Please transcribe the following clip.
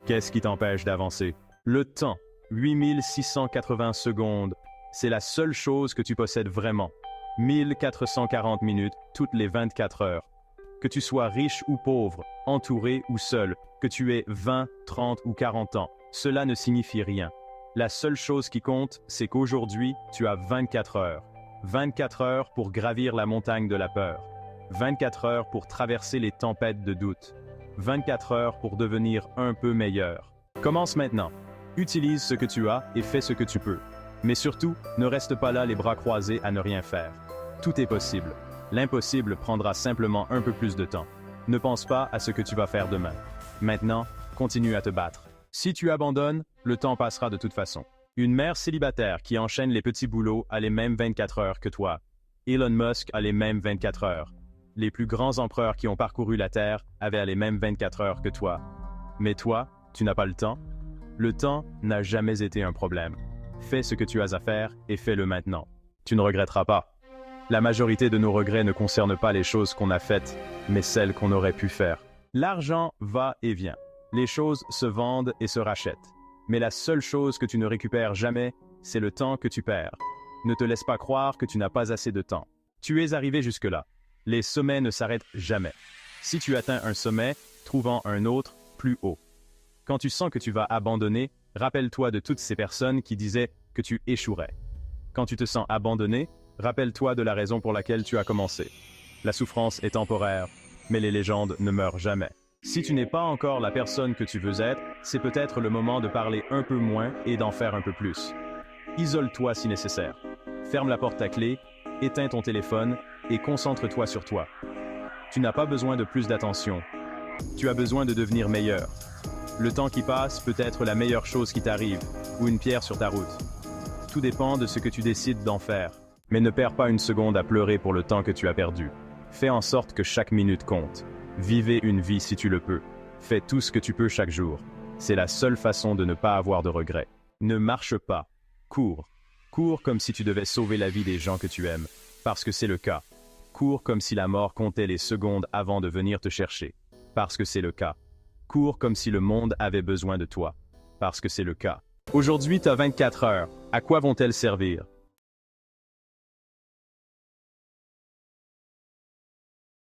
Qu'est-ce qui t'empêche d'avancer? Le temps, 8680 secondes, c'est la seule chose que tu possèdes vraiment. 1440 minutes toutes les 24 heures. Que tu sois riche ou pauvre, entouré ou seul, que tu aies 20, 30 ou 40 ans, cela ne signifie rien. La seule chose qui compte, c'est qu'aujourd'hui, tu as 24 heures. 24 heures pour gravir la montagne de la peur. 24 heures pour traverser les tempêtes de doute. 24 heures pour devenir un peu meilleur. Commence maintenant. Utilise ce que tu as et fais ce que tu peux. Mais surtout, ne reste pas là les bras croisés à ne rien faire. Tout est possible. L'impossible prendra simplement un peu plus de temps. Ne pense pas à ce que tu vas faire demain. Maintenant, continue à te battre. Si tu abandonnes, le temps passera de toute façon. Une mère célibataire qui enchaîne les petits boulots a les mêmes 24 heures que toi. Elon Musk a les mêmes 24 heures. Les plus grands empereurs qui ont parcouru la Terre avaient les mêmes 24 heures que toi. Mais toi, tu n'as pas le temps? Le temps n'a jamais été un problème. Fais ce que tu as à faire et fais-le maintenant. Tu ne regretteras pas. La majorité de nos regrets ne concernent pas les choses qu'on a faites, mais celles qu'on aurait pu faire. L'argent va et vient. Les choses se vendent et se rachètent. Mais la seule chose que tu ne récupères jamais, c'est le temps que tu perds. Ne te laisse pas croire que tu n'as pas assez de temps. Tu es arrivé jusque-là. Les sommets ne s'arrêtent jamais. Si tu atteins un sommet, trouve-en un autre plus haut. Quand tu sens que tu vas abandonner, rappelle-toi de toutes ces personnes qui disaient que tu échouerais. Quand tu te sens abandonné, rappelle-toi de la raison pour laquelle tu as commencé. La souffrance est temporaire, mais les légendes ne meurent jamais. Si tu n'es pas encore la personne que tu veux être, c'est peut-être le moment de parler un peu moins et d'en faire un peu plus. Isole-toi si nécessaire. Ferme la porte à clé, éteins ton téléphone et concentre-toi sur toi. Tu n'as pas besoin de plus d'attention. Tu as besoin de devenir meilleur. Le temps qui passe peut être la meilleure chose qui t'arrive, ou une pierre sur ta route. Tout dépend de ce que tu décides d'en faire. Mais ne perds pas une seconde à pleurer pour le temps que tu as perdu. Fais en sorte que chaque minute compte. Vivez une vie si tu le peux. Fais tout ce que tu peux chaque jour. C'est la seule façon de ne pas avoir de regrets. Ne marche pas. Cours. Cours comme si tu devais sauver la vie des gens que tu aimes. Parce que c'est le cas. Cours comme si la mort comptait les secondes avant de venir te chercher. Parce que c'est le cas. Cours comme si le monde avait besoin de toi. Parce que c'est le cas. Aujourd'hui, tu as 24 heures. À quoi vont-elles servir?